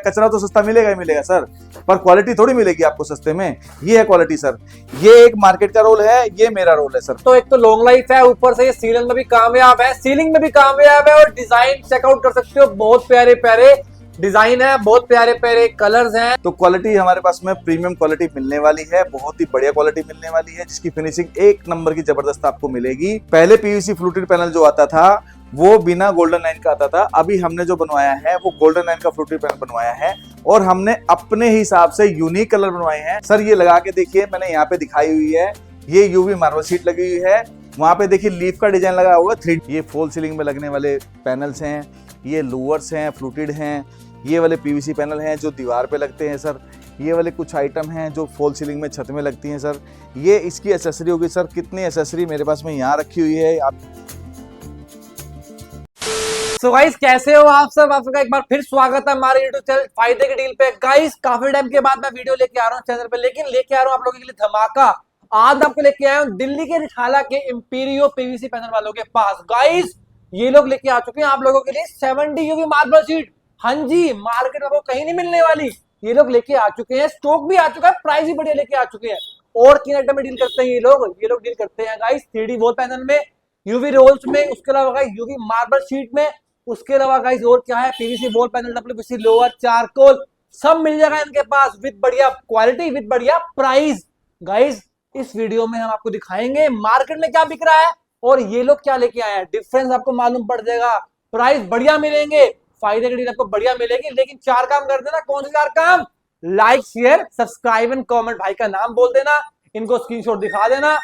कचरा तो सस्ता मिलेगा ही मिलेगा सर, पर क्वालिटी थोड़ी मिलेगी आपको सस्ते में। ये है क्वालिटी सर, ये एक मार्केट का रोल है, ये मेरा रोल है सर। तो एक तो लॉन्ग लाइफ है, ऊपर से ये सीलिंग में भी कामयाब है, सीलिंग में भी कामयाब है, और डिजाइन चेकआउट कर सकते हो, बहुत प्यारे प्यारे डिजाइन है, बहुत प्यारे प्यारे कलर्स हैं। तो क्वालिटी हमारे पास में प्रीमियम क्वालिटी मिलने वाली है, बहुत ही बढ़िया क्वालिटी मिलने वाली है, जिसकी फिनिशिंग एक नंबर की जबरदस्त आपको मिलेगी। पहले पीवीसी फ्लूटेड पैनल जो आता था वो बिना गोल्डन लाइन का आता था, अभी हमने जो बनवाया है वो गोल्डन लाइन का फ्लूटेड पैनल बनवाया है, और हमने अपने हिसाब से यूनिक कलर बनवाए हैं सर। ये लगा के देखिए, मैंने यहाँ पे दिखाई हुई है, ये यूवी मार्बल शीट लगी हुई है, वहां पे देखिए लीफ का डिजाइन लगा हुआ है 3D। ये फॉल सीलिंग में लगने वाले पैनल्स हैं, ये लूवर्स हैं, फ्लूटेड हैं, ये वाले पीवीसी पैनल हैं जो दीवार पे लगते हैं सर, ये वाले कुछ आइटम हैं जो फॉल सीलिंग में छत में लगती हैं सर। ये इसकी एसेसरी होगी सर, कितनी एसेसरी मेरे पास में यहाँ रखी हुई है आप। सो गाइस, कैसे हो आप सब? आप सबका एक बार फिर स्वागत है हमारे यूट्यूब चैनल फायदे की डील पे। गाइस, काफी टाइम के बाद मैं वीडियो लेके आ रहा हूँ चैनल पे, लेकिन लेके आ रहा हूँ आप लोगों के लिए धमाका। आज आपको लेके आया हूँ दिल्ली के रिठाला के इंपीरियो पीवीसी पैनल वालों के पास। गाइस, ये लोग लेके आ चुके हैं आप लोगों के लिए 70 यूवी मार्बल शीट। हाँ जी, मार्केट में आपको कहीं नहीं मिलने वाली, ये लोग लेके आ चुके हैं, स्टॉक भी आ चुका है, प्राइस भी बढ़िया लेके आ चुके हैं। और किन आइटम में डील करते हैं ये लोग डील करते हैं गाइस 3D वॉल पैनल में, यूवी रोल्स में, उसके अलावा गाइस यूवी मार्बल शीट में, उसके अलावा गाइस और क्या है, PVC wall panel, WPC lower, charcoal, सब मिल जाएगा इनके पास विद बढ़िया क्वालिटी, विद बढ़िया प्राइस। गाइस, इस वीडियो में हम आपको दिखाएंगे मार्केट में क्या बिक रहा है और ये लोग क्या लेके आए हैं, डिफरेंस आपको मालूम पड़ जाएगा, प्राइस बढ़िया मिलेंगे, फायदे की डील आपको बढ़िया मिलेगी। लेकिन 4 काम कर देना। कौन से 4 काम? Like, share, subscribe and comment. भाई का नाम बोल देना, इनको स्क्रीनशॉट दिखा देना,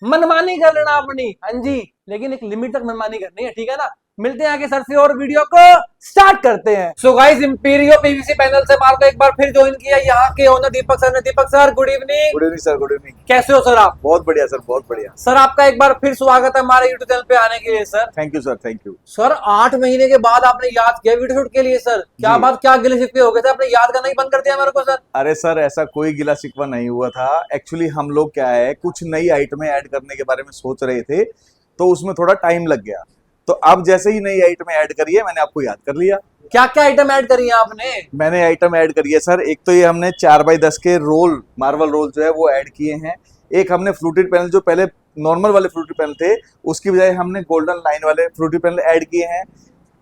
मनमानी कर लेना अपनी। हाँ जी, लेकिन एक लिमिट तक मनमानी करनी है, ठीक है ना। मिलते हैं आगे सर से और वीडियो को स्टार्ट करते हैं। So guys, Imperio PVC panel से मार्को एक बार फिर ज्वाइन किया यहाँ के ओनर दीपक सर ने। Deepak sir, good evening. Good evening sir, good evening. कैसे हो सर आप? बहुत बढ़िया सर, बहुत बढ़िया सर। आपका एक बार फिर स्वागत है हमारे यूट्यूब चैनल पे आने के लिए sir. Thank you sir, thank you sir. 8 महीने के बाद आपने याद किया वीडियो शूट के लिए सर, क्या बात, क्या गिले शिकवे हो गए थे? आपने याद करना ही बंद कर दिया मेरे को सर। अरे सर, ऐसा कोई गिला शिकवा नहीं हुआ था। एक्चुअली हम लोग क्या है, कुछ नई आइटमें ऐड करने के बारे में सोच रहे थे, तो उसमें थोड़ा टाइम लग गया। तो अब जैसे ही नई आइटम ऐड करी है, मैंने आपको याद कर लिया। क्या क्या आइटम ऐड करी है आपने? मैंने आइटम ऐड करी है सर, एक तो ये हमने 4x10 के रोल, मार्बल रोल जो है वो ऐड किए हैं। एक हमने फ्लूटेड पैनल, जो पहले नॉर्मल वाले फ्लूटेड पैनल थे उसकी बजाय हमने गोल्डन लाइन वाले फ्लूटेड पैनल ऐड किए हैं।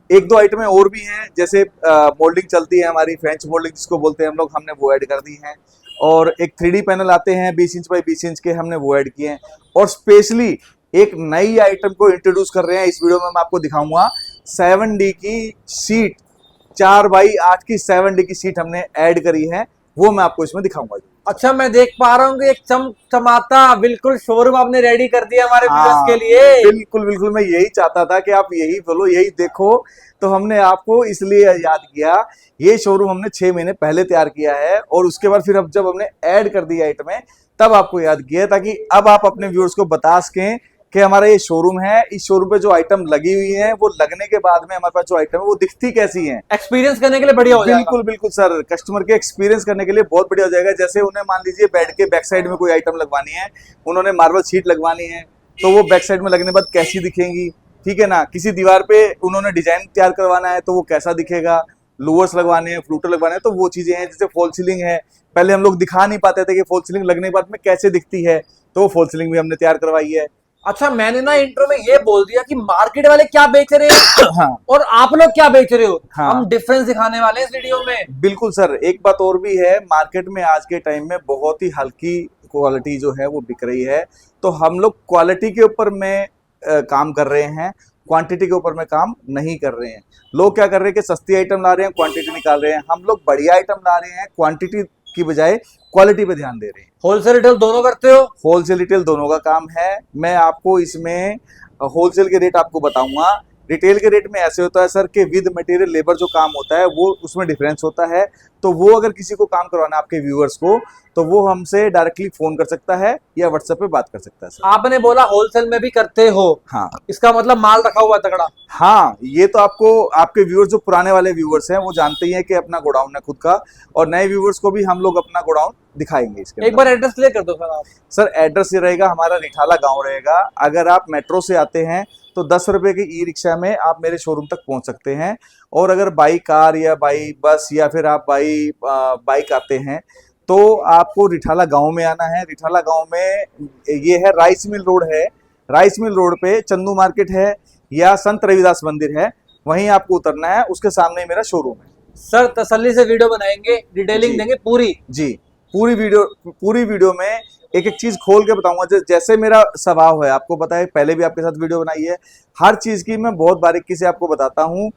एक दो आइटमें और भी हैं, जैसे मोल्डिंग चलती है हमारी, फ्रेंच मोल्डिंग जिसको बोलते हैं हम लोग, हमने वो ऐड कर दी है। और एक 3D पैनल आते हैं 20 इंच बाई 20 इंच के, हमने वो ऐड किए हैं। और स्पेशली एक नई आइटम को इंट्रोड्यूस कर रहे हैं इस वीडियो में, मैं आपको दिखाऊंगा 7D की सीट, 4x8 की 7D की सीट हमने ऐड करी है, वो मैं आपको इसमें दिखाऊंगा। अच्छा, मैं देख पा रहा हूँ कि एक चमचमाता बिल्कुल शोरूम आपने रेडी कर दिया हमारे व्यूअर्स के लिए। बिल्कुल बिल्कुल, मैं यही चाहता था कि आप यही बोलो, यही देखो, तो हमने आपको इसलिए याद किया। ये शोरूम हमने 6 महीने पहले तैयार किया है, और उसके बाद फिर जब हमने ऐड कर दी आइटमें, तब आपको याद किया, ताकि अब आप अपने व्यूअर्स को बता सकें कि हमारा ये शोरूम है, इस शोरूम पे जो आइटम लगी हुई है वो लगने के बाद में हमारे पास जो आइटम है वो दिखती कैसी है, एक्सपीरियंस करने के लिए बढ़िया हो जाएगा। बिल्कुल बिल्कुल सर, कस्टमर के एक्सपीरियंस करने के लिए बहुत बढ़िया हो जाएगा। जैसे उन्हें मान लीजिए बेड के बैक साइड में कोई आइटम लगवानी है, उन्होंने मार्बल शीट लगवानी है, तो वो बैक साइड में लगने के बाद कैसी दिखेंगी, ठीक है ना। किसी दीवार पे उन्होंने डिजाइन तैयार करवाना है तो वो कैसा दिखेगा, लोअर्स लगवाने हैं, फ्लूटर लगवाने हैं, तो वो चीजें हैं। जैसे फॉल सीलिंग है, पहले हम लोग दिखा नहीं पाते थे कि फॉल सीलिंग लगने के बाद में कैसे दिखती है, तो वो फॉल सीलिंग भी हमने तैयार करवाई है। अच्छा, मैंने ना इंट्रो में ये बोल दिया कि मार्केट वाले क्या बेच रहे हैं हाँ, और आप लोग क्या बेच रहे हो। हाँ, हम डिफरेंस दिखाने वाले हैं इस वीडियो में। बिल्कुल सर। एक बात और भी है, मार्केट में आज के टाइम में बहुत ही हल्की क्वालिटी जो है वो बिक रही है, तो हम लोग क्वालिटी के ऊपर में काम कर रहे हैं, क्वांटिटी के ऊपर में काम नहीं कर रहे हैं। लोग क्या कर रहे हैं कि सस्ती आइटम ला रहे हैं, क्वांटिटी निकाल रहे हैं। हम लोग बढ़िया आइटम ला रहे हैं, क्वांटिटी की बजाय क्वालिटी पे ध्यान दे रहे हैं। होलसेल रिटेल दोनों करते हो? होलसेल रिटेल दोनों का काम है। मैं आपको इसमें होलसेल के रेट आपको बताऊंगा। रिटेल के रेट में ऐसे होता है सर कि विद मटेरियल लेबर जो काम होता है वो उसमें डिफरेंस होता है, तो वो अगर किसी को काम करवाना है आपके व्यूअर्स को, तो वो हमसे डायरेक्टली फोन कर सकता है या व्हाट्सएप पे बात कर सकता है सर। आपने बोला होलसेल में भी करते हो, हाँ, इसका मतलब माल रखा हुआ तगड़ा। हाँ, ये तो आपको आपके व्यूअर्स, जो पुराने वाले व्यूअर्स हैं वो जानते ही हैं कि अपना गोडाउन है खुद का, और नए व्यूअर्स को भी हम लोग अपना गोडाउन दिखाएंगे। इसके एक बार एड्रेस क्लियर कर दो सर आप। सर, एड्रेस ये रहेगा, हमारा रिठाला गांव रहेगा। अगर आप मेट्रो से आते हैं तो 10 रुपए की ई रिक्शा में आप मेरे शोरूम तक पहुंच सकते हैं। और अगर बाई कार या बाई बस या फिर आप बाइक आते हैं तो आपको रिठाला गांव में आना है। रिठाला गांव में ये है राइस मिल रोड है, राइस मिल रोड पे चंदू मार्केट है या संत रविदास मंदिर है, वहीं आपको उतरना है, उसके सामने ही मेरा शोरूम है। सर तसल्ली से वीडियो बनाएंगे, डिटेलिंग जी। देंगे पूरी। जी, पूरी वीडियो में एक एक चीज खोल के बताऊंगा। जैसे मेरा स्वभाव है, आपको पता है, पहले भी आपके साथ वीडियो बनाई है, हर चीज की मैं बहुत बारीकी से आपको बताता हूँ।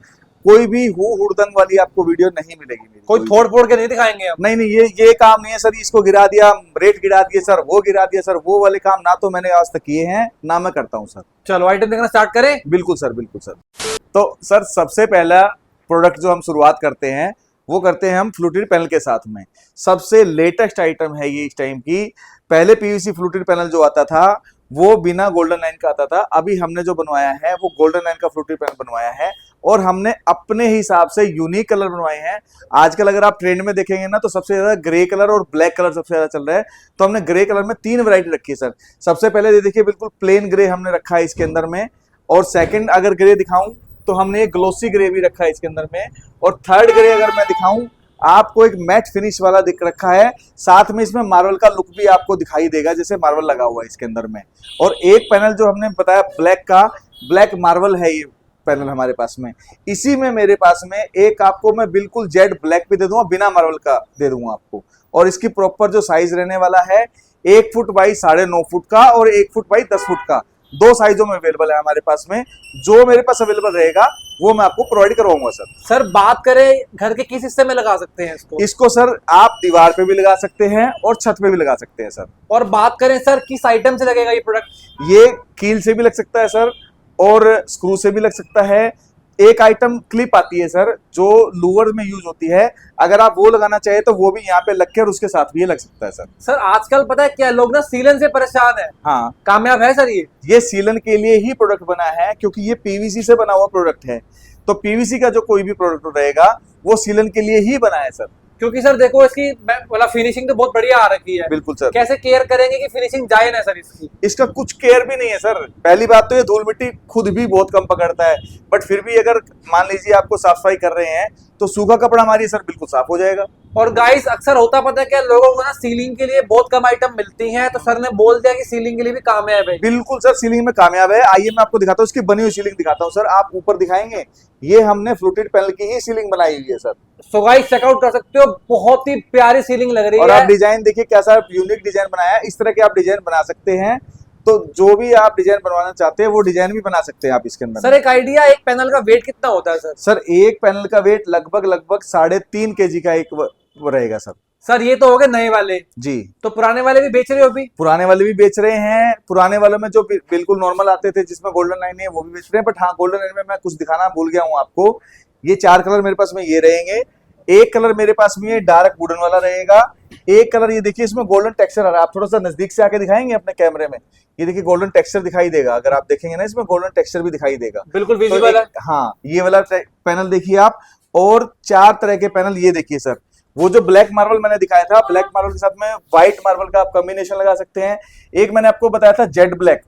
कोई भी हुड़दंग वाली आपको वीडियो नहीं मिलेगी मेरी। कोई फोड़ फोड़ के नहीं दिखाएंगे हम। नहीं, ये काम नहीं है सर, इसको गिरा दिया, रेट गिरा दिए सर, वो गिरा दिया सर, वो वाले काम ना तो मैंने आज तक किए हैं ना मैं करता हूँ सर। चलो आइटम देखना स्टार्ट करें। बिल्कुल सर, बिल्कुल सर। तो सर सबसे पहला प्रोडक्ट जो हम शुरुआत करते हैं वो करते हैं हम फ्लूटेड पैनल के साथ में। सबसे लेटेस्ट आइटम है ये इस टाइम की। पहले पीवीसी फ्लूटेड पैनल जो आता था वो बिना गोल्डन लाइन का आता था। अभी हमने जो बनवाया है वो गोल्डन लाइन का फ्लूटेड पैनल बनवाया है और हमने अपने हिसाब से यूनिक कलर बनवाए हैं। आजकल अगर आप ट्रेंड में देखेंगे ना तो सबसे ज्यादा ग्रे कलर और ब्लैक कलर सबसे ज्यादा चल रहा है, तो हमने ग्रे कलर में 3 वैरायटी रखी है सर। सबसे पहले ये देखिए, बिल्कुल प्लेन ग्रे हमने रखा है इसके अंदर में, और सेकंड अगर ग्रे दिखाऊं तो हमने एक ग्लोसी ग्रे भी रखा है इसके अंदर में, और थर्ड ग्रे अगर मैं दिखाऊं आपको एक मैट फिनिश वाला दिख रखा है। साथ में इसमें मार्बल का लुक भी आपको दिखाई देगा, जैसे मार्बल लगा हुआ है इसके अंदर में। और एक पैनल जो हमने बताया ब्लैक का, ब्लैक मार्बल है ये पैनल हमारे पास में। इसी में मेरे पास में एक आपको मैं बिल्कुल जेड ब्लैक भी दे दूंगा, बिना मार्बल का दे दूंगा आपको। और इसकी प्रॉपर जो साइज रहने वाला है 1 फुट बाई 9.5 फुट का और 1 फुट बाई 10 फुट का, 2 साइजों में अवेलेबल है हमारे पास में। जो मेरे पास अवेलेबल रहेगा वो मैं आपको प्रोवाइड करवाऊंगा सर। सर बात करें घर के किस हिस्से में लगा सकते हैं इसको? इसको सर आप दीवार पे भी लगा सकते हैं और छत पे भी लगा सकते हैं सर। और बात करें सर किस आइटम से लगेगा ये प्रोडक्ट? ये कील से भी लग सकता है सर और स्क्रू से भी लग सकता है। एक आइटम क्लिप आती है सर जो लूवर में यूज होती है, अगर आप वो लगाना चाहे तो वो भी यहाँ पे लग के और उसके साथ भी ये लग सकता है सर। सर आजकल पता है क्या, लोग ना सीलन से परेशान है। हाँ, कामयाब है सर ये सीलन के लिए ही प्रोडक्ट बना है, क्योंकि ये पीवीसी से बना हुआ प्रोडक्ट है। तो पीवीसी का जो कोई भी प्रोडक्ट रहेगा वो सीलन के लिए ही बना है सर। क्योंकि सर देखो इसकी मतलब फिनिशिंग तो बहुत बढ़िया आ रखी है। बिल्कुल सर। कैसे केयर करेंगे कि फिनिशिंग जाए ना सर इसकी? इसका कुछ केयर भी नहीं है सर। पहली बात तो ये धूल मिट्टी खुद भी बहुत कम पकड़ता है, बट फिर भी अगर मान लीजिए आपको साफ सफाई कर रहे हैं तो सूखा कपड़ा मारिए सर, बिल्कुल साफ हो जाएगा। और गाइस अक्सर होता पता है क्या, लोगों को ना सीलिंग के लिए बहुत कम आइटम मिलती हैं, तो सर ने बोल दिया कि सीलिंग के लिए भी कामयाब है। बिल्कुल सर, सीलिंग में कामयाब है। आइए मैं आपको दिखाता हूँ, इसकी बनी हुई सीलिंग दिखाता हूँ सर। आप ऊपर दिखाएंगे, ये हमने फ्लूटेड पैनल की ही सीलिंग बनाई हुई है सर। सो गाइस चेकआउट कर सकते हो, बहुत ही प्यारी सीलिंग लग रही और है। आप डिजाइन देखिए कैसा यूनिक डिजाइन बनाया है। इस तरह के आप डिजाइन बना सकते हैं, तो जो भी आप डिजाइन बनवाना चाहते हैं वो डिजाइन भी बना सकते हैं आप इसके अंदर। सर एक आइडिया, एक पैनल का वेट कितना होता है सर? सर एक पैनल का वेट लगभग 3.5 kg का एक वो रहेगा सर। सर ये तो हो गए नए वाले जी। तो पुराने वाले भी बेच रहे हो अभी? पुराने वाले भी बेच रहे हैं। पुराने वालों में जो बिल्कुल नॉर्मल आते थे जिसमें गोल्डन लाइन है वो भी बेच रहे हैं, बट हाँ गोल्डन लाइन में मैं कुछ दिखाना भूल गया हूँ आपको। ये 4 कलर मेरे पास में ये रहेंगे। एक कलर मेरे पास में ये डार्क वुडन वाला रहेगा। एक कलर ये देखिए इसमें गोल्डन टेक्सचर आ रहा है। आप थोड़ा सा नजदीक से आके दिखाएंगे अपने कैमरे में, ये देखिए गोल्डन टेक्सचर दिखाई देगा। अगर आप देखेंगे ना इसमें गोल्डन टेक्सचर भी दिखाई देगा, बिल्कुल तो विजिबल है। हाँ ये वाला पैनल देखिए आप। और 4 तरह के पैनल ये देखिए सर। वो जो ब्लैक मार्बल मैंने दिखाया था, ब्लैक मार्बल के साथ में व्हाइट मार्बल का आप कॉम्बिनेशन लगा सकते हैं। एक मैंने आपको बताया था जेड ब्लैक,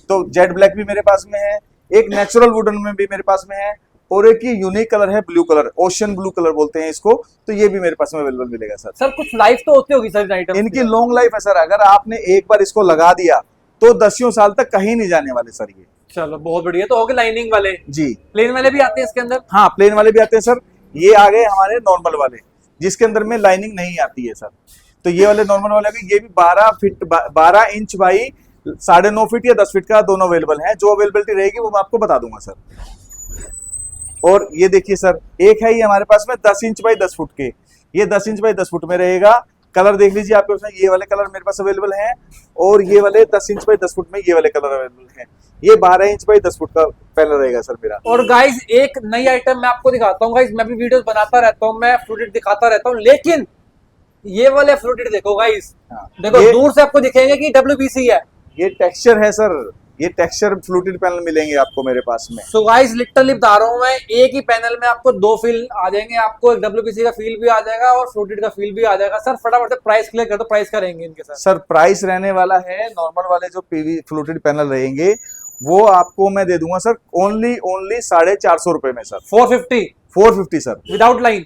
तो जेड ब्लैक भी मेरे पास में है। एक नेचुरल वुडन में भी मेरे पास में है, और एक ये यूनिक कलर है blue colour, ocean blue colour बोलते हैं इसको, तो ये भी मेरे पास में अवेलेबल मिलेगा सर। सर कुछ लाइफ तो होती होगी सर आइटम? इनकी लॉन्ग लाइफ है सर। अगर आपने एक बार इसको लगा दिया तो 10 साल तक कहीं नहीं जाने वाले सर ये। चलो बहुत बढ़िया। तो हो गए लाइनिंग वाले। जी। प्लेन वाले भी आते हैं इसके अंदर? हाँ प्लेन वाले भी आते हैं सर। ये आ गए हमारे नॉर्मल वाले जिसके अंदर में लाइनिंग नहीं आती है सर। तो ये वाले नॉर्मल वाले भी, ये भी 12 इंच बाई 9.5 फीट या 10 फीट का दोनों अवेलेबल है। जो अवेलेबिलिटी रहेगी वो मैं आपको बता दूंगा सर। और ये देखिए सर, एक है ये हमारे पास में 10 इंच बाई 10 फुट के, ये 10 इंच बाई 10 फुट में रहेगा। कलर देख लीजिए आपके उसमें, ये वाले कलर मेरे पास अवेलेबल हैं, और ये वाले 10 इंच बाई 10 फुट में ये वाले कलर अवेलेबल हैं। ये 12 इंच बाई 10 फुट का पैनल रहेगा सर मेरा। और गाइस एक नई आइटम मैं आपको दिखाता हूँ। गाइस मैं भी वीडियोस बनाता रहता हूँ, मैं फ्लूटेड दिखाता रहता हूँ, लेकिन ये वाले फ्लूटेड देखो गाइस। हाँ, देखो दूर से आपको दिखेंगे कि WBC है। ये टेक्सचर है सर, ये टेक्सचर फ्लूटेड पैनल मिलेंगे आपको मेरे पास में। सो गाइस लिटरली बता रहा हूँ मैं, एक ही पैनल में आपको 2 फील आ जाएंगे। आपको एक WBC का फील भी आ जाएगा और फ्लूटेड का फील भी आ जाएगा। सर फटाफट से प्राइस क्लियर कर दो, प्राइस का रहेंगे इनके साथ? सर प्राइस रहने वाला है, नॉर्मल वाले जो पीवी फ्लूटेड पैनल रहेंगे वो आपको मैं दे दूंगा सर ओनली 450 रुपए में sir. 450 450 sir, without line.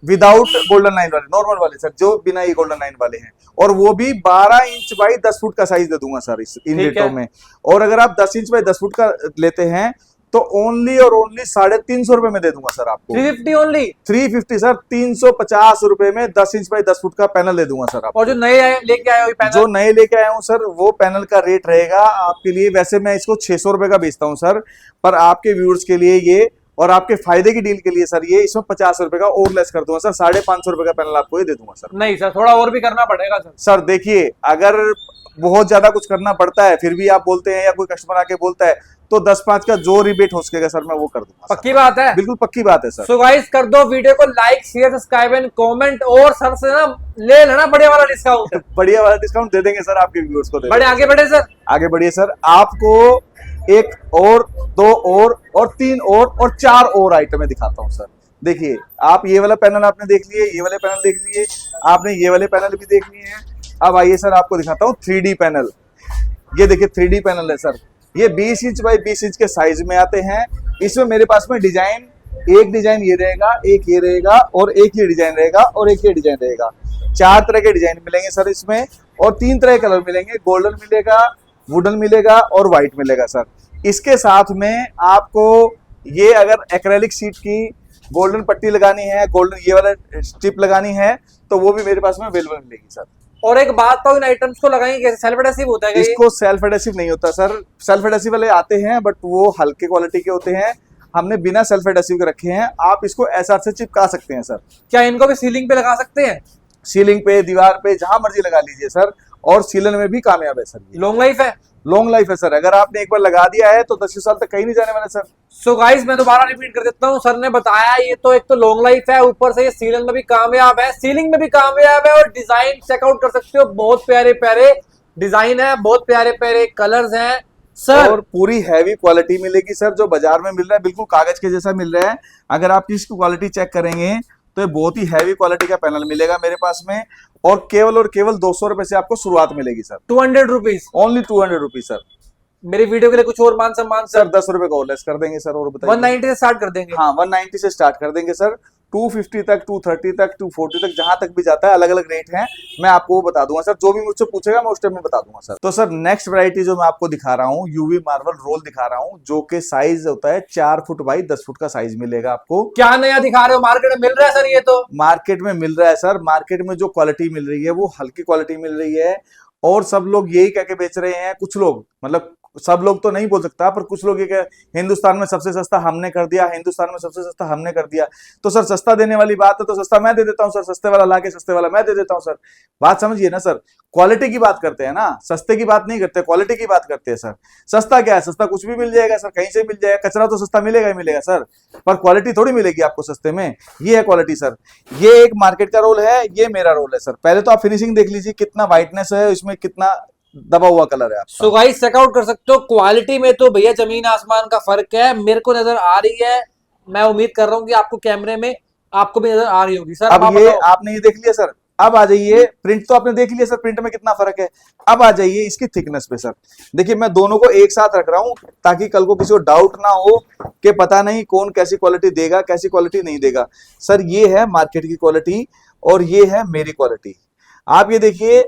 Without golden line वाले, नॉर्मल वाले सर, जो बिना ये गोल्डन लाइन वाले हैं, और वो भी 12 इंच बाई 10 फुट का साइज दे दूंगा सर इन ठीक रेटों है। में। और अगर आप 10 इंच बाई 10 फुट का लेते हैं तो ओनली और ओनली 350 रुपए में दे दूंगा सर आपको। 350 ओनली। 350 सर, 350 रुपए में 10 इंच बाई 10 फुट का पैनल दे दूंगा सर आपको। और जो नए लेके आए हो पैनल, जो नए लेके आया हूँ सर, वो पैनल का रेट रहेगा आपके लिए, वैसे मैं इसको 600 रुपए का बेचता हूँ सर, पर आपके व्यूअर्स के लिए ये और आपके फायदे की डील के लिए सर, ये इसमें 50 रुपए का और लेस कर दूंगा सर, 550 रुपए का पैनल आपको ये दे दूंगा सर। नहीं सर, थोड़ा और भी करना पड़ेगा सर। सर देखिए, अगर बहुत ज्यादा कुछ करना पड़ता है फिर भी आप बोलते हैं या कोई कस्टमर आके बोलता है तो 10-5 का जो रिबेट हो सकेगा सर मैं वो कर दूंगा सर। पक्की बात है, बिल्कुल पक्की बात है सर। सो गाइस कर दो वीडियो को like share subscribe and comment, और सर से ना ले लेना बढ़िया वाला डिस्काउंट। बढ़िया वाला डिस्काउंट दे देंगे सर आपके व्यूअर्स को। बड़े आगे बढ़े सर, आगे बढ़िए सर, आपको एक और, दो और 3 और 4 और आइटमें दिखाता हूँ सर। देखिए, आप ये वाला पैनल आपने देख लिए, ये वाले पैनल देख लिए, आपने ये वाले पैनल भी देख लिए हैं। अब आइए सर आपको दिखाता हूँ 3D पैनल। ये देखिए 3D पैनल है सर, ये 20 इंच बाई 20 इंच के साइज में आते हैं। इसमें मेरे पास में डिजाइन, एक डिजाइन ये रहेगा, एक ये रहेगा, और एक ये डिजाइन रहेगा, और एक ये डिजाइन रहेगा। 4 तरह के डिजाइन मिलेंगे सर इसमें, और 3 तरह के कलर मिलेंगे, गोल्डन मिलेगा, वुडन मिलेगा और व्हाइट मिलेगा सर। इसके साथ में आपको ये अगर एक्रेलिक शीट की गोल्डन पट्टी लगानी है, गोल्डन ये वाला स्ट्रिप लगानी है, तो वो भी मेरे पास में अवेलेबल मिलेगी सर। और एक बात तो, इन आइटम्स को लगाएंगे कैसे? सेल्फ एडेसिव होता है क्या ये? इसको सेल्फ एडेसिव नहीं होता सर, सेल्फ एडेसिव वाले आते हैं बट वो हल्के क्वालिटी के होते हैं, हमने बिना सेल्फ एडेसिव के रखे हैं। आप इसको एसआर से चिपका सकते हैं सर। क्या इनको भी सीलिंग पे लगा सकते हैं? सीलिंग पे, दीवार पे, जहां मर्जी लगा लीजिए सर, और सीलन में भी कामयाब है सर। लॉन्ग लाइफ है? लॉन्ग लाइफ है सर, अगर आपने एक बार लगा दिया है तो 10 साल तक कहीं नहीं जाने वाला सर। सो गाइस मैं दोबारा रिपीट कर देता हूँ, सर ने बताया ये तो एक तो लॉन्ग लाइफ है, ऊपर से ये सीलन में भी कामयाब है, सीलिंग में भी कामयाब है, और डिजाइन चेकआउट कर सकते हो, बहुत प्यारे प्यारे डिजाइन है, बहुत प्यारे प्यारे कलर्स हैं सर, और पूरी हैवी क्वालिटी मिलेगी सर। जो बाजार में मिल रहा है बिल्कुल कागज के जैसा मिल रहा है। अगर आप इसकी क्वालिटी चेक करेंगे तो ये बहुत ही हैवी क्वालिटी का पैनल मिलेगा मेरे पास में, और केवल 200 रुपए से आपको शुरुआत मिलेगी sir. 200 rupees only 200 rupees sir. मेरी वीडियो के लिए कुछ और मान सम्मान सर 10 रुपए का और लेस कर देंगे सर। और बताइए, 190 से स्टार्ट कर देंगे? हाँ 190 से स्टार्ट कर देंगे सर, 250 तक, 230 तक, 240 तक, जहां तक भी जाता है, अलग अलग रेट हैं, मैं आपको वो बता दूंगा सर। जो भी मुझसे पूछेगा मैं उस टाइम में बता दूंगा सर। तो सर नेक्स्ट वैरायटी जो मैं आपको दिखा रहा हूँ, यूवी मार्बल रोल दिखा रहा हूँ, जो कि साइज होता है 4 फुट बाई 10 फुट का साइज मिलेगा आपको। क्या नया दिखा रहे हो? मार्केट में मिल रहा है सर ये तो? मार्केट में मिल रहा है सर। मार्केट में जो क्वालिटी मिल रही है वो हल्की क्वालिटी मिल रही है, और सब लोग यही कह के बेच रहे हैं, कुछ लोग, मतलब सब लोग तो नहीं बोल सकता, पर कुछ लोग ये कह, हिंदुस्तान में सबसे सस्ता हमने कर दिया, हिंदुस्तान में सबसे सस्ता हमने कर दिया। तो सर सस्ता देने वाली बात है तो सस्ता मैं दे देता हूं सर, सस्ते वाला लाके सस्ते वाला मैं दे देता हूं सर। बात समझिए ना सर, क्वालिटी की बात करते हैं ना, सस्ते की बात नहीं करते, क्वालिटी की बात करते हैं सर। सस्ता क्या है? सस्ता कुछ भी मिल जाएगा सर, कहीं से मिल जाएगा, कचरा तो सस्ता मिलेगा ही मिलेगा सर, पर क्वालिटी थोड़ी मिलेगी आपको सस्ते में। ये है क्वालिटी सर। ये एक मार्केट का रोल है, ये मेरा रोल है सर। पहले तो आप फिनिशिंग देख लीजिए, कितना व्हाइटनेस है इसमें, कितना दबा हुआ कलर है आपका। सो गाइस चेकआउट कर सकते हो, क्वालिटी में तो भैया जमीन आसमान का फर्क है, मेरे को नजर आ रही है, मैं उम्मीद कर रहा हूँ कि आपको कैमरे में आपको भी नजर आ रही होगी सर। अब ये आपने ये देख लिया सर, अब आ जाइए, प्रिंट तो आपने देख लिया सर, प्रिंट में कितना फर्क है। अब आ जाइए इसकी थिकनेस पे सर। देखिए मैं दोनों को एक साथ रख रहा हूं ताकि कल को किसी को डाउट ना हो कि पता नहीं कौन कैसी क्वालिटी देगा, कैसी क्वालिटी नहीं देगा। सर ये है मार्केट की क्वालिटी और ये है मेरी क्वालिटी। आप ये देखिए,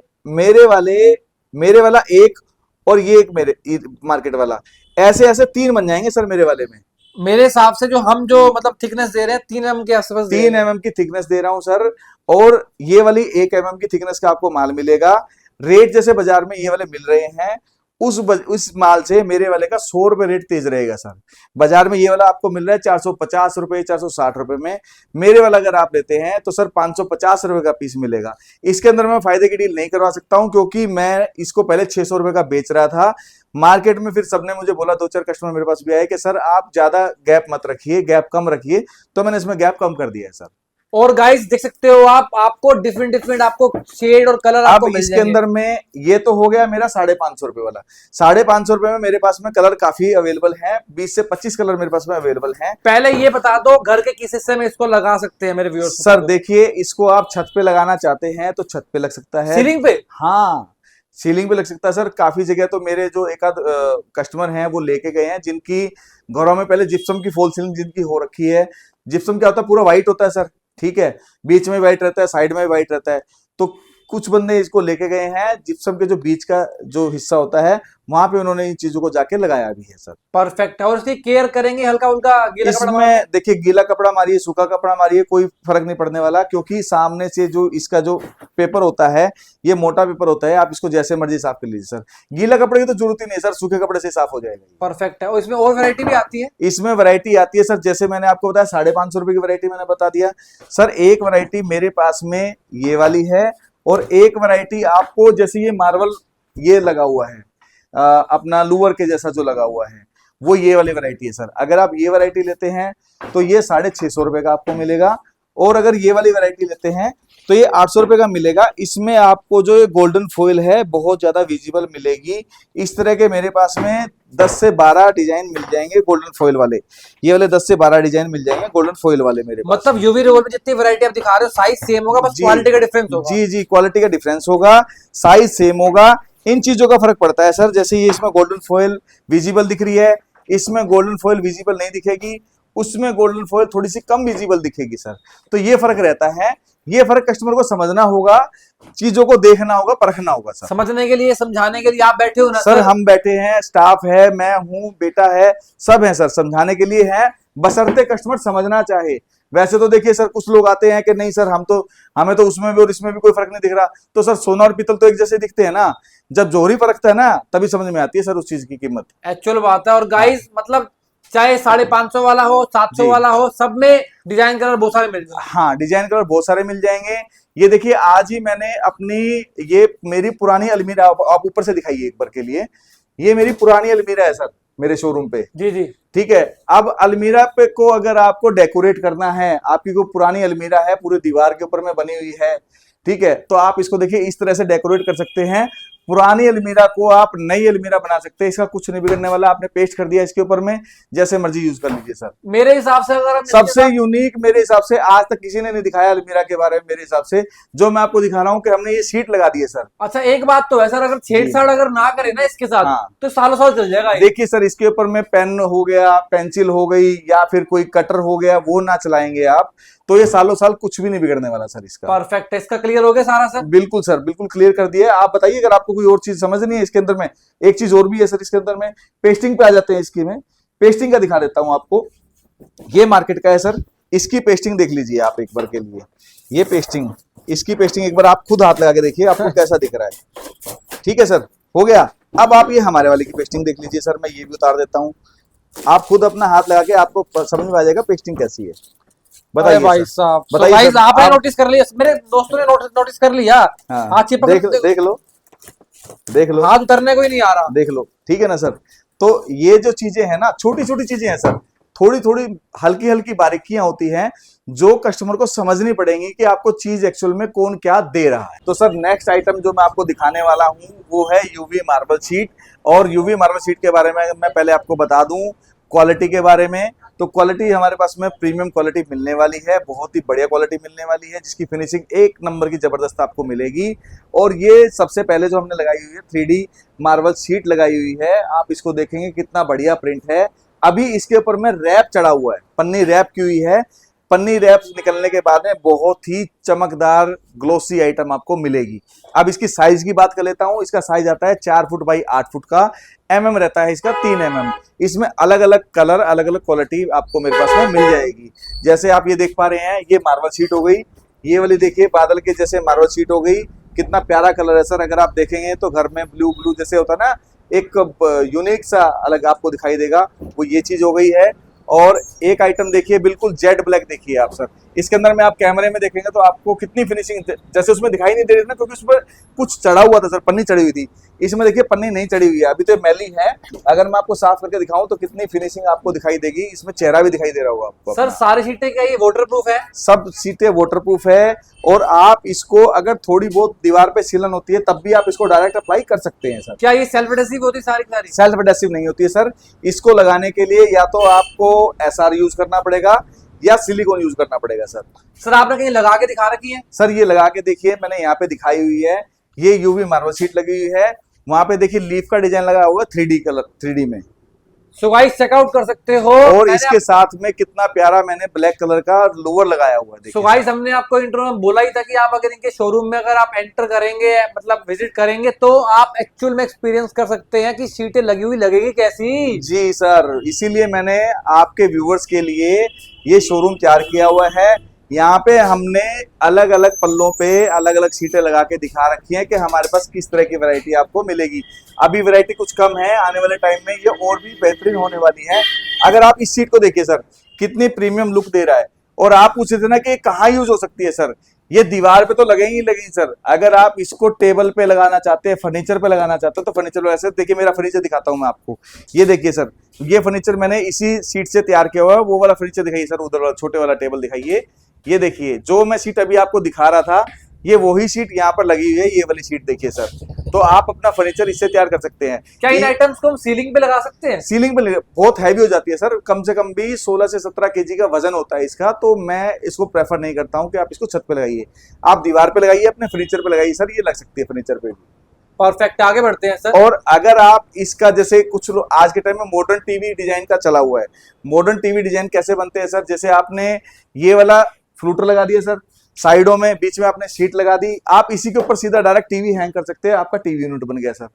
मेरे वाला एक और ये एक मेरे मार्केट वाला, ऐसे ऐसे 3 बन जाएंगे सर मेरे वाले में। मेरे हिसाब से जो हम जो मतलब थिकनेस दे रहे हैं 3 mm के आसपास 3 mm की थिकनेस दे रहा हूं सर, और ये वाली 1 mm की थिकनेस का आपको माल मिलेगा। रेट जैसे बाजार में ये वाले मिल रहे हैं, उस माल से मेरे वाले का 100 रुपए रेट तेज रहेगा सर। बाजार में ये वाला आपको मिल रहा है 450 रुपए, 460 रुपए में। मेरे वाला अगर आप लेते हैं तो सर 550 रुपए का पीस मिलेगा। इसके अंदर मैं फायदे की डील नहीं करवा सकता हूं, क्योंकि मैं इसको पहले 600 रुपए का बेच रहा था मार्केट में। फिर सबने मुझे बोला, 2-4 कस्टमर मेरे पास भी आए कि सर आप ज्यादा गैप मत रखिए, गैप कम रखिए, तो मैंने इसमें गैप कम कर दिया है सर। और गाइस देख सकते हो आपको डिफरेंट आपको शेड और कलर आपको मिल इसके अंदर में ये तो हो गया मेरा 550 रुपए वाला। 550 रुपए में मेरे पास में कलर काफी अवेलेबल है, 20 से 25 कलर मेरे पास में अवेलेबल हैं। पहले ये बता दो घर के किस हिस्से में इसको लगा सकते हैं मेरे व्यूअर्स? सर देखिए, इसको आप छत पे लगाना चाहते हैं तो छत पे लग सकता है। सीलिंग पे? हाँ, सीलिंग पे लग सकता है सर। काफी जगह तो मेरे जो एक आध कस्टमर हैं वो लेके गए हैं, जिनकी घरों में पहले जिप्सम की फॉल सीलिंग जिनकी हो रखी है। जिप्सम क्या होता है, पूरा व्हाइट होता है सर, ठीक है, बीच में व्हाइट रहता है, साइड में व्हाइट रहता है। तो कुछ बंदे इसको लेके गए हैं, जिप्सम के जो बीच का जो हिस्सा होता है वहां पे उन्होंने इन चीजों को जाके लगाया भी है सर। परफेक्ट है। और इसकी केयर करेंगे, हल्का उल्का गीला कपड़ा इसमें देखिए गीला कपड़ा मारिए, सूखा कपड़ा मारिए, कोई फर्क नहीं पड़ने वाला, क्योंकि सामने से जो इसका जो पेपर होता है ये मोटा पेपर होता है, आप इसको जैसे मर्जी साफ कर लीजिए सर। गीला कपड़े की तो जरूरत ही नहीं है सर, सूखे कपड़े से साफ हो जाएगा। परफेक्ट है। और इसमें और वैरायटी भी आती है? इसमें वैरायटी आती है सर, जैसे मैंने आपको बताया 550 रुपए की वैरायटी मैंने बता दिया सर। एक वैरायटी मेरे पास में ये वाली है, और एक वैरायटी आपको जैसे ये मार्बल ये लगा हुआ है अपना लूवर के जैसा जो लगा हुआ है, वो ये वाली वैरायटी है सर। अगर आप ये वैरायटी लेते हैं तो ये 650 रुपए का आपको मिलेगा, और अगर ये वाली वैरायटी लेते हैं तो ये 800 रुपए का मिलेगा। इसमें आपको जो ये गोल्डन फॉइल है बहुत ज्यादा विजिबल मिलेगी। इस तरह के मेरे पास में 10 से 12 डिजाइन मिल जाएंगे गोल्डन फॉइल वाले, ये वाले 10 से 12 डिजाइन मिल जाएंगे गोल्डन फॉइल वाले मेरे पास। मतलब यूवी रोल में जितनी वैरायटी आप दिखा रहे हो साइज सेम होगा, बस क्वालिटी का डिफरेंस होगा। जी जी, क्वालिटी का डिफरेंस होगा, साइज सेम होगा, इन चीजों का फर्क पड़ता है सर। जैसे ये इसमें गोल्डन फॉइल विजिबल दिख रही है, इसमें गोल्डन फॉइल विजिबल नहीं दिखेगी, उसमें गोल्डन फॉइल थोड़ी सी कम विजिबल दिखेगी सर। तो ये फर्क रहता है, ये फर्क कस्टमर को समझना होगा, चीजों को देखना होगा, परखना होगा सर। समझने के लिए, समझाने के लिए आप बैठे हो ना सर? हम बैठे हैं, स्टाफ है, मैं हूं, बेटा है, सब है सर, समझाने के लिए है, बशर्ते कस्टमर समझना चाहे। वैसे तो देखिए सर, कुछ लोग आते हैं कि नहीं सर हमें तो उसमें भी और इसमें भी कोई फर्क नहीं दिख रहा। तो सर सोना और पीतल तो एक जैसे दिखते हैं ना, जब जोहरी परखता है ना तभी समझ में आती है सर उस चीज की कीमत। एक्चुअल बात है। और गाइस मतलब चाहे 550 वाला हो, 700 वाला हो, सब में डिजाइन कलर बहुत सारे मिल जाएंगे। हाँ, डिजाइन कलर बहुत सारे मिल जाएंगे। ये देखिए आज ही मैंने अपनी ये मेरी पुरानी अलमीरा, आप ऊपर से दिखाइए एक बार के लिए, ये मेरी पुरानी अलमीरा है सर मेरे शोरूम पे। जी जी, ठीक है। अब अलमीरा पे को अगर आपको डेकोरेट करना है, आपकी कोई पुरानी अलमीरा है पूरी दीवार के ऊपर में बनी हुई है, ठीक है, तो आप इसको देखिए इस तरह से डेकोरेट कर सकते हैं। पुरानी अलमीरा को आप नई अलमीरा बना सकते हैं, इसका कुछ नहीं बिगड़ने वाला। आपने पेस्ट कर दिया इसके ऊपर में, जैसे मर्जी यूज कर लीजिए सर। मेरे हिसाब से अगर सबसे यूनिक मेरे हिसाब से आज तक किसी ने नहीं दिखाया अलमीरा के बारे में, मेरे हिसाब से जो मैं आपको दिखा रहा हूँ कि हमने ये सीट लगा दी है सर। अच्छा एक बात तो है सर, अगर छेड़छाड़ अगर ना करे ना इसके साथ, हाँ। तो सालों साल चल जाएगा। देखिए सर, इसके ऊपर में पेन हो गया, पेंसिल हो गई, या फिर कोई कटर हो गया, वो ना चलाएंगे आप तो ये सालों साल कुछ भी नहीं बिगड़ने वाला सर इसका। परफेक्ट है। इसका क्लियर हो गया सारा सर? बिल्कुल सर, बिल्कुल क्लियर कर दिया। आप बताइए अगर आपको कोई और चीज समझनी है इसके अंदर में। एक चीज और भी है सर इसके अंदर में, पेस्टिंग पे आ जाते हैं। इसकी में पेस्टिंग का दिखा देता हूं आपको। ये मार्केट का है सर, इसकी पेस्टिंग देख लीजिए आप एक बार के लिए। ये पेस्टिंग, इसकी पेस्टिंग एक बार आप खुद हाथ लगा के देखिए आपको कैसा दिख रहा है। ठीक है सर, हो गया। अब आप ये हमारे वाले की पेस्टिंग देख लीजिए सर, मैं ये भी उतार देता हूँ, आप खुद अपना हाथ लगा के आपको समझ में आ जाएगा पेस्टिंग कैसी है। बताइए भाई साहब, बताइए सर, आपने नोटिस कर लिया, मेरे दोस्तों ने नोटिस कर लिया। हाँ, हाथ चिपक देख लो, हाथ उतरने को ही नहीं आ रहा। देख लो, ठीक है ना सर। तो ये जो चीजें हैं ना, छोटी छोटी चीजें हैं सर, थोड़ी थोड़ी हल्की हल्की बारीकियां होती हैं जो कस्टमर को समझनी पड़ेंगी कि आपको चीज एक्चुअल में कौन क्या दे रहा है। तो सर नेक्स्ट आइटम जो मैं आपको दिखाने वाला हूं वो है यूवी मार्बल शीट। और यूवी मार्बल शीट के बारे में मैं पहले आपको बता दूं क्वालिटी के बारे में। तो क्वालिटी हमारे पास में प्रीमियम क्वालिटी मिलने वाली है, बहुत ही बढ़िया क्वालिटी मिलने वाली है, जिसकी फिनिशिंग एक नंबर की जबरदस्त आपको मिलेगी। और ये सबसे पहले जो हमने लगाई हुई है 3D मार्बल शीट लगाई हुई है, आप इसको देखेंगे कितना बढ़िया प्रिंट है। अभी इसके ऊपर में रैप चढ़ा हुआ है, पन्नी रैप की हुई है। पन्नी रैप निकलने के बाद में बहुत ही चमकदार ग्लोसी आइटम आपको मिलेगी। अब इसकी साइज की बात कर लेता हूं। इसका साइज आता है 4 फुट बाई 8 फुट का, mm रहता है इसका 3 mm। इसमें अलग अलग कलर, अलग अलग क्वालिटी आपको मेरे पास में मिल जाएगी। जैसे आप ये देख पा रहे हैं, ये मार्बल शीट हो गई, ये वाली देखिए बादल के जैसे मार्बल शीट हो गई, कितना प्यारा कलर है सर। अगर आप देखेंगे तो घर में ब्लू ब्लू जैसे होता है ना, एक यूनिक सा अलग आपको दिखाई देगा, वो ये चीज हो गई है। और एक आइटम देखिए बिल्कुल जेड ब्लैक देखिए आप सर, इसके अंदर में आप कैमरे में देखेंगे तो आपको कितनी फिनिशिंग जैसे उसमें दिखाई नहीं दे रही ना, क्योंकि उस पर कुछ चढ़ा हुआ था सर, पन्नी चढ़ी हुई थी। इसमें देखिए पन्नी नहीं चढ़ी हुई है, अभी तो मैली है। अगर मैं आपको साफ करके दिखाऊं तो कितनी फिनिशिंग आपको दिखाई देगी, इसमें चेहरा भी दिखाई दे रहा होगा आपको। सर सारी सीटें क्या ये वाटरप्रूफ है? सब सीटें वाटरप्रूफ है। और आप इसको अगर थोड़ी बहुत दीवार पे सीलन होती है तब भी आप इसको डायरेक्ट अप्लाई कर सकते हैं सर। क्या ये सेल्फ एडहेसिव होती है सारी? सेल्फ एडहेसिव नहीं होती है सर। इसको लगाने के लिए या तो आपको SR यूज करना पड़ेगा या सिलिकॉन यूज करना पड़ेगा सर। सर आपने कहीं लगा के दिखा रखी है? सर ये लगा के देखिए, मैंने यहाँ पे दिखाई हुई है ये यूवी मार्बल सीट लगी हुई है, वहां पे देखिए लीफ का डिजाइन लगा हुआ है 3D कलर, 3D में। सो गाइस चेकआउट कर सकते हो। और इसके साथ में कितना प्यारा मैंने ब्लैक कलर का लोअर लगाया हुआ है। सो गाइस हमने आपको इंट्रो में बोला ही था कि आप अगर इनके शोरूम में अगर आप एंटर करेंगे, मतलब विजिट करेंगे, तो आप एक्चुअल में एक्सपीरियंस कर सकते हैं कि सीटें लगी हुई लगेगी कैसी। जी सर, इसीलिए मैंने आपके व्यूवर्स के लिए ये शोरूम तैयार किया हुआ है। यहाँ पे हमने अलग अलग पल्लों पे अलग अलग सीटें लगा के दिखा रखी हैं कि हमारे पास किस तरह की वैरायटी आपको मिलेगी। अभी वैरायटी कुछ कम है, आने वाले टाइम में ये और भी बेहतरीन होने वाली है। अगर आप इस सीट को देखिए सर, कितनी प्रीमियम लुक दे रहा है। और आप पूछ रहे थे ना कि कहाँ यूज हो सकती है सर, ये दीवार पे तो लगेंगी लगेंगी सर। अगर आप इसको टेबल पे लगाना चाहते हैं, फर्नीचर पे लगाना चाहते हो तो फर्नीचर वैसे देखिए, मेरा फर्नीचर दिखाता हूँ मैं आपको। ये देखिए सर, ये फर्नीचर मैंने इसी सीट से तैयार किया हुआ है। वो वाला फर्नीचर दिखाइए सर, उधर वाला छोटे वाला टेबल दिखाइए। ये देखिए जो मैं सीट अभी आपको दिखा रहा था, ये वही सीट यहाँ पर लगी हुई है, ये वाली सीट देखिए सर। तो आप अपना फर्नीचर इससे तैयार कर सकते हैं। क्या इन आइटम्स को हम सीलिंग पे लगा सकते हैं? सीलिंग पे बहुत हैवी हो जाती है सर, कम से कम भी 16 से 17 केजी का वजन होता है इसका। तो मैं इसको प्रेफर नहीं करता हूँ कि आप इसको छत पे लगाइए, आप दीवार पे लगाइए, अपने फर्नीचर पे लगाइए सर, ये लग सकती है फर्नीचर पे भी। परफेक्ट, आगे बढ़ते हैं सर। और अगर आप इसका जैसे कुछ लोग आज के टाइम में मॉडर्न टीवी डिजाइन का चला हुआ है। मॉडर्न टीवी डिजाइन कैसे बनते हैं सर, जैसे आपने ये वाला फ्लूटर लगा दिया सर, साइडों में, बीच में आपने सीट लगा दी, आप इसी के ऊपर सीधा डायरेक्ट टीवी हैंग कर सकते हैं, आपका टीवी यूनिट बन गया सर।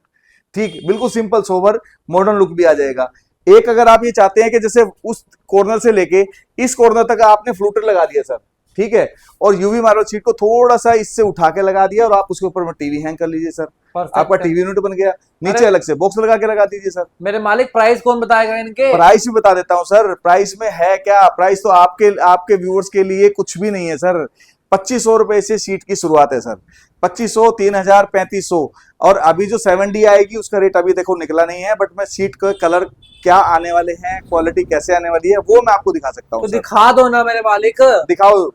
ठीक, बिल्कुल सिंपल सोबर मॉडर्न लुक भी आ जाएगा। एक अगर आप ये चाहते हैं कि जैसे उस कॉर्नर से लेके इस कॉर्नर तक आपने फ्लूटर लगा दिया सर, ठीक है, और यूवी मार्बल सीट को थोड़ा सा इससे उठा के लगा दिया और आप उसके ऊपर में टीवी हैंग कर लीजिए सर, आपका टीवी यूनिट बन गया। नीचे अलग से बॉक्स लगा के लगा दीजिए सर। मेरे मालिक प्राइस कौन बताएगा इनके? प्राइस भी बता देता हूँ सर, प्राइस में है क्या, प्राइस तो आपके व्यूअर्स के लिए कुछ भी नहीं है सर। 2500 रुपए से सीट की शुरुआत है सर, 2500, 3000, 3500। और अभी जो 7D आएगी उसका रेट अभी देखो निकला नहीं है, बट मैं सीट का कलर क्या आने वाले हैं, क्वालिटी कैसे आने वाली है, वो मैं आपको दिखा सकता हूँ। तो दिखा दो ना मेरे मालिक। दिखाओ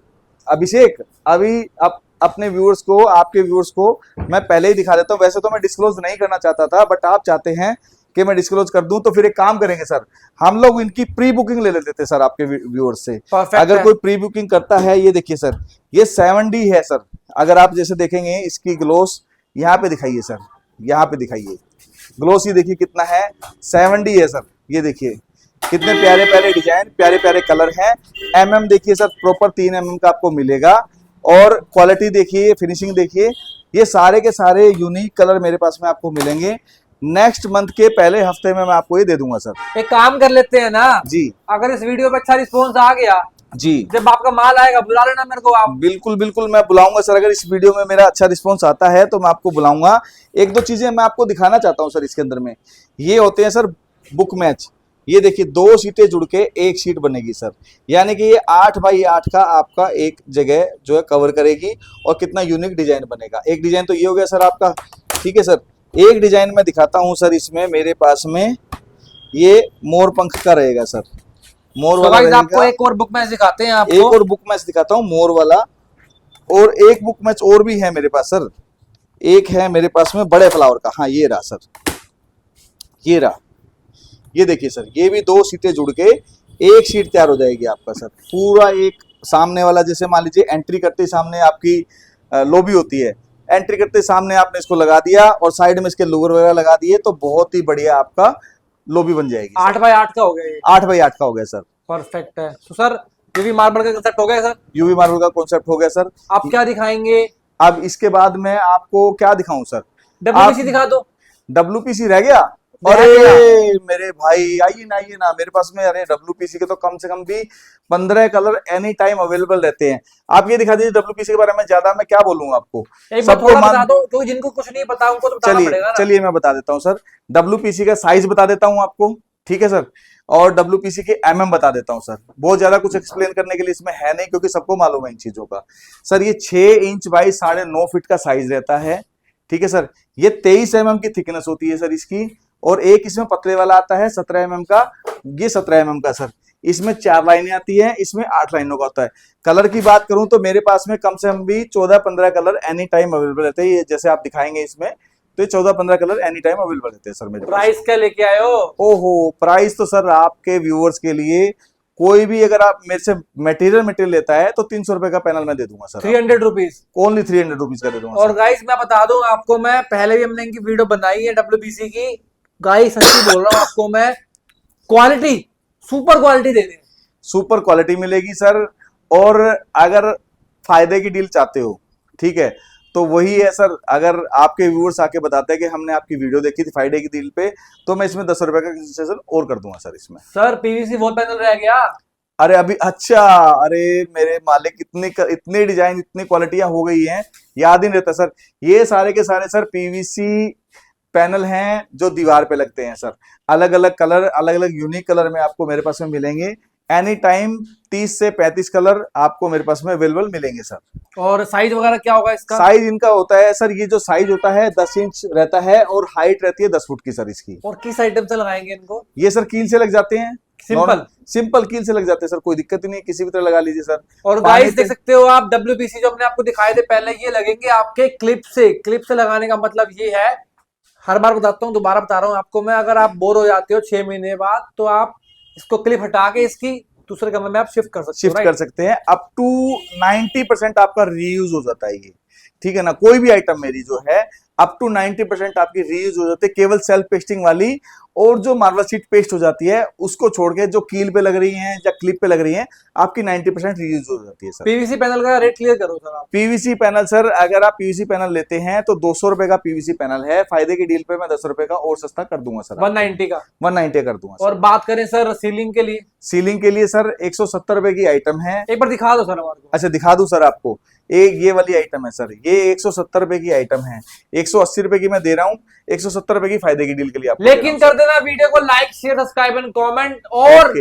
अभिषेक, अभी अपने व्यूअर्स को, आपके व्यूअर्स को मैं पहले ही दिखा देता हूँ। वैसे तो मैं डिस्क्लोज नहीं करना चाहता था, बट आप चाहते हैं कि मैं डिस्क्लोज कर दूं, तो फिर एक काम करेंगे सर, हम लोग इनकी प्री बुकिंग ले लेते थे सर आपके व्यूअर्स से। अगर कोई प्री बुकिंग करता है, ये देखिए सर, ये 7D है सर। अगर आप जैसे देखेंगे इसकी ग्लोस यहाँ पे दिखाइए सर, यहाँ पे दिखाइए ग्लोस, ये देखिए कितना है, 7D है सर। ये देखिए कितने प्यारे प्यारे डिजाइन, प्यारे प्यारे कलर हैं। MM देखिए सर, प्रॉपर 3 mm का आपको मिलेगा। और क्वालिटी देखिए, फिनिशिंग देखिए, ये सारे के सारे यूनिक कलर मेरे पास में आपको मिलेंगे। नेक्स्ट मंथ के पहले हफ्ते में मैं आपको ये दे दूंगा सर। एक काम कर लेते हैं ना जी, अगर इस वीडियो पे अच्छा रिस्पॉन्स आ गया जी, जब आपका माल आएगा बुला लेना मेरे को आप। बिल्कुल बिल्कुल, मैं बुलाऊंगा सर। अगर इस वीडियो में मेरा अच्छा रिस्पॉन्स आता है तो मैं आपको बुलाऊंगा। एक दो चीजें मैं आपको दिखाना चाहता हूं सर इसके अंदर में। ये होते हैं सर बुक मैच। ये देखिए 2 सीटें जुड़ के एक सीट बनेगी सर, यानी कि ये 8x8 का आपका एक जगह जो है कवर करेगी। और कितना यूनिक डिजाइन बनेगा। एक डिजाइन तो ये हो गया सर आपका, ठीक है सर। एक डिजाइन मैं दिखाता हूं सर, इसमें मेरे पास में ये मोर पंख का रहेगा सर, मोर वाला रहेगा। आपको एक और बुक मैच दिखाते हैं आपको, एक और बुक मैच दिखाता हूँ मोर वाला। और एक बुक मैच और भी है मेरे पास सर, एक है मेरे पास में बड़े फ्लावर का। हाँ ये रहा सर, ये रहा, ये देखिए सर, ये भी 2 सीटें जुड़ के एक सीट तैयार हो जाएगी आपका सर। पूरा एक सामने वाला, जैसे मान लीजिए एंट्री करते सामने आपकी लॉबी होती है, एंट्री करते सामने आपने इसको लगा दिया और साइड में इसके लोअर वगैरह लगा दिए, तो बहुत ही बढ़िया आपका लॉबी बन जाएगी। 8x8 का हो गया, 8x8 का हो गया सर। परफेक्ट है। तो सर यूवी मार्बल का कंसेप्ट हो गया सर, यूवी मार्बल का कॉन्सेप्ट हो गया सर। आप क्या दिखाएंगे? अब इसके बाद मैं आपको क्या दिखाऊं सर? WPC दिखा दो। WPC रह गया? अरे मेरे भाई आइए ना मेरे पास में। अरे WPC के तो कम से कम भी 15 कलर एनी टाइम अवेलेबल रहते हैं। आप ये दिखा दीजिए WPC के बारे में, ज्यादा मैं क्या बोलूंगा आपको, सबको बता दो, क्योंकि जिनको कुछ नहीं पता उनको तो बताना पड़ेगा ना। चलिए मैं बता देता हूँ सर। WPC का साइज बता देता हूँ आपको, ठीक है सर। और WPC के MM बता देता हूँ सर। बहुत ज्यादा कुछ एक्सप्लेन करने के लिए इसमें है नहीं, क्योंकि सबको मालूम है इन चीजों का। सर ये 6 इंच बाई 9.5 फीट का साइज रहता है, ठीक है सर। ये 23 mm की थिकनेस होती है सर इसकी। और एक इसमें पतले वाला आता है 17 mm का, ये 17 mm का सर। इसमें 4 लाइनें आती हैं, इसमें 8 लाइनों का होता है। कलर की बात करूं तो मेरे पास में कम से कम भी 14-15 कलर एनी टाइम अवेलेबल रहते हैं। ये जैसे आप दिखाएंगे इसमें, तो ये 14-15 कलर एनी टाइम अवेलेबल रहते हैं सर मेरे पास। प्राइस क्या लेके आए हो? ओहो, प्राइस तो सर आपके व्यूअर्स के लिए कोई भी अगर आप मेरे से मटेरियल लेता है तो 300 रुपए का पैनल मैं दे दूंगा सर। 300 रुपीज, ओनली 300 रुपीज का दे दूंगा और सर। गाइस मैं बता दूं आपको, मैं पहले भी हमने इनकी वीडियो बनाई है WBC की। गाइस सच्ची बोल रहा हूँ आपको मैं, क्वालिटी सुपर क्वालिटी दे दें। सुपर क्वालिटी मिलेगी सर। और अगर फायदे की डील चाहते हो, ठीक है, तो वही है सर। अगर आपके व्यूअर्स आके बताते हैं कि हमने आपकी वीडियो देखी थी फ्राइडे की डील पे, तो मैं इसमें 10 रुपए का कंसेशन और कर दूंगा सर इसमें। सर PVC वॉल पैनल रह गया। अरे अभी अच्छा, अरे मेरे मालिक इतने डिजाइन इतनी क्वालिटियां हो गई हैं, याद ही नहीं रहता सर। ये सारे के सारे सर पीवीसी पैनल हैं जो दीवार पे लगते हैं सर। अलग अलग कलर, अलग अलग यूनिक कलर में आपको मेरे पास में मिलेंगे। एनी टाइम 30 से 35 कलर आपको मेरे पास में अवेलेबल मिलेंगे सर। और साइज वगैरह क्या होगा इसका? साइज इनका होता है सर, ये जो साइज होता है 10 इंच रहता है और हाइट रहती है 10 फुट की सर इसकी। और किस आइटम से लगाएंगे इनको? ये सर कील से लग जाते हैं। सिंपल कील से लग जाते हैं सर, कोई दिक्कत ही नहीं, किसी भी तरह लगा लीजिए सर। और गाइस देख सकते हो आप, WBC जो हमने आपको दिखाए थे पहले, ये लगेंगे आपके क्लिप से लगाने का मतलब ये है, हर बार बताता हूँ, दोबारा बता रहा हूँ आपको मैं, अगर आप बोर हो जाते हो 6 महीने बाद, तो आप इसको क्लिप हटा के इसकी दूसरे कमरे में आप शिफ्ट कर सकते हैं। अप टू 90% आपका रीयूज हो जाता है ये, ठीक है ना। कोई भी आइटम मेरी जो है अप टू 90% आपकी रीयूज हो जाती है, केवल सेल्फ पेस्टिंग वाली। और जो मार्बल सीट पेस्ट हो जाती है उसको छोड़ के जो कील पे लग रही है या क्लिप पे लग रही है, आपकी 90% रीयूज हो जाती है सर। पीवीसी पैनल का रेट क्लियर करो सर आप। पीवीसी पैनल सर, अगर आप पीवीसी पैनल लेते हैं तो 200 रुपए का पीवीसी पैनल है। फायदे की डील पे मैं 10 रुपए का और सस्ता कर दूंगा सर। 190 का 190 कर दूंगा सर। और बात करें सर सीलिंग के लिए? सीलिंग के लिए सर 170 रुपए की आइटम है। एक बार दिखा दो सर हमारे को। अच्छा दिखा दूं सर आपको। एक ये वाली आइटम है सर, ये 170 रुपए की आइटम है। 180 रुपए की मैं दे रहा हूँ, 170 रुपए की फायदे की डील के लिए आपको। लेकिन कर देना वीडियो को like, share, subscribe and comment. और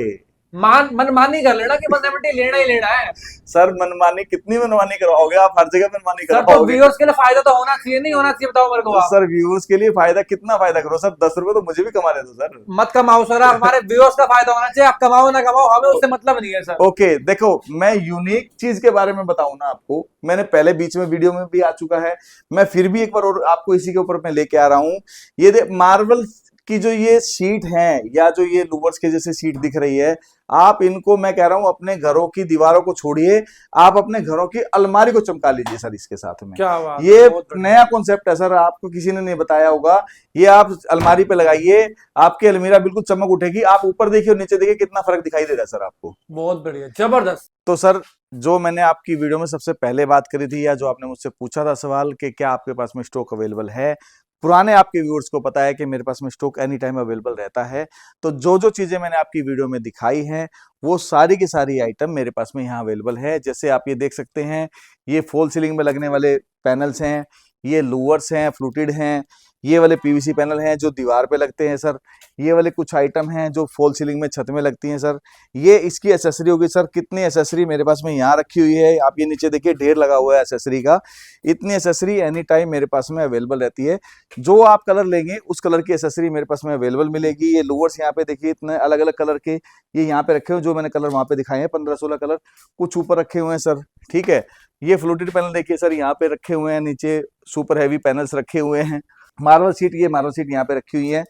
मनमानी कर लेना कि 170 लेना ही लेना है सर। मनमानी कितनी मनमानी करवाओगे आप? हर जगह मनमानी सर। तो व्यूअर्स के लिए फायदा तो होना चाहिए, नहीं होना चाहिए बताओ मेरे को आप। सर व्यूअर्स के लिए फायदा, कितना फायदा करो सर? 10 रुपए तो मुझे भी कमाने दो सर। मत कमाओ सर, हमारे व्यूअर्स का फायदा होना चाहिए। आप कमाओ ना कमाओ, हमें उससे मतलब नहीं है सर। ओके देखो, मैं यूनिक चीज के बारे में बताऊं ना आपको, मैंने पहले बीच में वीडियो में भी आ चुका है, मैं फिर भी एक बार और आपको इसी के ऊपर मैं लेके आ रहा हूँ। ये मार्बल की जो ये सीट है, या जो ये लूवर्स के जैसे सीट दिख रही है, आप इनको मैं कह रहा हूं अपने घरों की दीवारों को छोड़िए, आप अपने घरों की अलमारी को चमका लीजिए सर इसके साथ में। क्या बात, ये नया कॉन्सेप्ट है सर, आपको किसी ने नहीं बताया होगा। ये आप अलमारी पे लगाइए, आपकी अलमीरा बिल्कुल चमक उठेगी। आप ऊपर देखिए और नीचे देखिए, कितना फर्क दिखाई दे रहा है सर आपको। बहुत बढ़िया, जबरदस्त। तो सर जो मैंने आपकी वीडियो में सबसे पहले बात करी थी, या जो आपने मुझसे पूछा था सवाल कि क्या आपके पास में स्टॉक अवेलेबल है, पुराने आपके व्यूअर्स को पता है कि मेरे पास में स्टॉक एनी टाइम अवेलेबल रहता है। तो जो जो चीजें मैंने आपकी वीडियो में दिखाई हैं, वो सारी की सारी आइटम मेरे पास में यहाँ अवेलेबल है। जैसे आप ये देख सकते हैं, ये फॉल सीलिंग में लगने वाले पैनल्स हैं, ये लूवर्स हैं, फ्लूटेड हैं, ये वाले पीवीसी पैनल हैं जो दीवार पे लगते हैं सर। ये वाले कुछ आइटम हैं जो फॉल सीलिंग में छत में लगती हैं सर। ये इसकी एसेसरी होगी सर। कितनी एसेसरी मेरे पास में यहाँ रखी हुई है, आप ये नीचे देखिए ढेर लगा हुआ है एसेसरी का। इतनी एसेसरी एनी टाइम मेरे पास में अवेलेबल रहती है। जो आप कलर लेंगे उस कलर की एसेसरी मेरे पास में अवेलेबल मिलेगी। ये लूवर्स यहाँ पे देखिए, इतने अलग अलग कलर के ये यहाँ पे रखे हुए, जो मैंने कलर वहाँ पे दिखाए हैं 15-16 कलर, कुछ ऊपर रखे हुए हैं सर, ठीक है। ये फ्लूटेड पैनल देखिए सर, यहाँ पे रखे हुए हैं, नीचे सुपर हैवी पैनल्स रखे हुए हैं। मार्बल सीट, ये मार्बल सीट यहाँ पे रखी हुई है।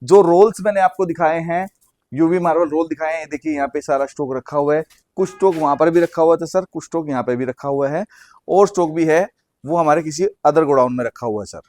जो रोल्स मैंने आपको दिखाए हैं, यूवी मार्बल रोल दिखाए हैं, देखिए यहाँ पे सारा स्टॉक रखा हुआ है। कुछ स्टॉक वहां पर भी रखा हुआ था सर, कुछ स्टॉक यहाँ पे भी रखा हुआ है, और स्टॉक भी है वो हमारे किसी अदर गोडाउन में रखा हुआ है सर।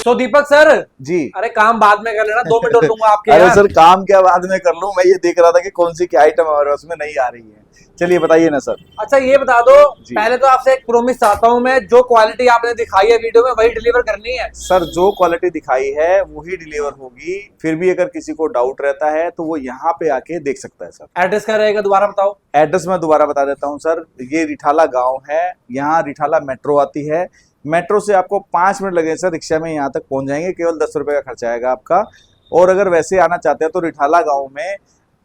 तो दीपक सर जी, अरे काम बाद में कर लेना, 2 मिनट और दूंगा आपके। अरे सर काम क्या बाद में कर लूं, मैं ये देख रहा था कि कौन सी क्या आइटम हमारे उसमें नहीं आ रही है। चलिए बताइए ना सर। अच्छा ये बता दो, पहले तो आपसे एक प्रॉमिस चाहता हूं मैं, जो क्वालिटी आपने दिखाई है वीडियो में वही डिलीवर करनी है सर। जो क्वालिटी दिखाई है वही डिलीवर होगी। फिर भी अगर किसी को डाउट रहता है तो वो यहाँ पे आके देख सकता है सर। एड्रेस क्या रहेगा दोबारा बताओ? एड्रेस मैं दोबारा बता देता हूँ सर। ये रिठाला गाँव है, यहाँ रिठाला मेट्रो आती है। मेट्रो से आपको 5 मिनट लगे सर, रिक्शा में यहाँ तक पहुंच जाएंगे। केवल 10 रुपए का खर्चा आएगा आपका। और अगर वैसे आना चाहते हैं तो रिठाला गांव में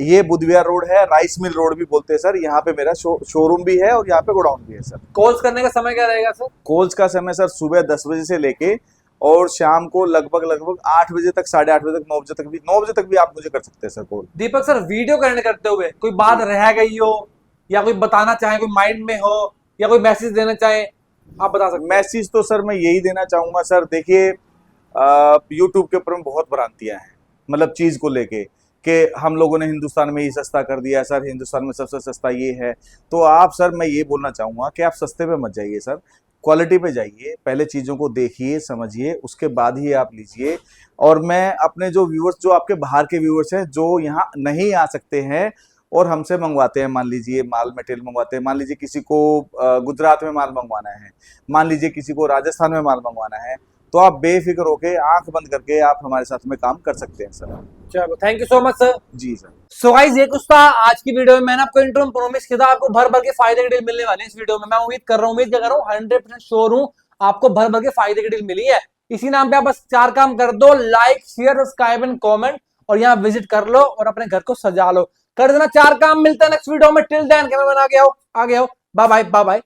ये बुधविहार रोड है, राइस मिल रोड भी बोलते हैं सर। यहाँ पे मेरा शोरूम भी है और यहाँ पे गोडाउन भी है सर। कॉल्स करने का समय क्या रहेगा सर? कॉल्स का समय सर सुबह 10 बजे से लेके और शाम को लगभग 8 बजे तक, 8:30 बजे तक, 9 बजे तक भी आप मुझे कर सकते हैं सर कॉल। दीपक सर वीडियो करते हुए कोई बात रह गई हो, या कोई बताना चाहे, कोई माइंड में हो, या कोई मैसेज देना चाहे, आप बता सकते हैं। मैसेज तो सर मैं यही देना चाहूंगा सर, देखिए यूट्यूब के ऊपर में बहुत भ्रांतियां हैं, मतलब चीज को लेके कि हम लोगों ने हिंदुस्तान में ये सस्ता कर दिया सर, हिंदुस्तान में सबसे सस्ता ये है। तो आप सर, मैं ये बोलना चाहूंगा कि आप सस्ते पे मत जाइए सर, क्वालिटी पे जाइए, पहले चीजों को देखिए समझिए, उसके बाद ही आप लीजिए। और मैं अपने जो व्यूअर्स, जो आपके बाहर के व्यूअर्स हैं जो यहाँ नहीं आ सकते हैं और हमसे मंगवाते हैं, मान लीजिए माल मटेरियल मंगवाते हैं, मान लीजिए किसी को गुजरात में माल मंगवाना है, मान लीजिए किसी को राजस्थान में माल मंगवाना है, तो आप बेफिक्र होके आंख बंद करके आप हमारे साथ में काम कर सकते हैं सर। चलो thank you so much sir. जी सर। सो गाइस ये कुछ था आज की वीडियो में। मैंने आपको इंट्रो में प्रॉमिस किया था आपको भर भर के फायदे की डील मिलने वाले हैं इस वीडियो में। मैं उम्मीद कर रहा हूँ 100% श्योर हूँ आपको भर भर के फायदे की डील मिली है। इसी नाम पे आप बस 4 काम कर दो, like share subscribe and comment, और यहाँ विजिट कर लो और अपने घर को सजा लो। कर देना 4 काम। मिलता है नेक्स्ट वीडियो में। टिल देन कैमरामैन आ गया हो, बाय बाय बाय बाय।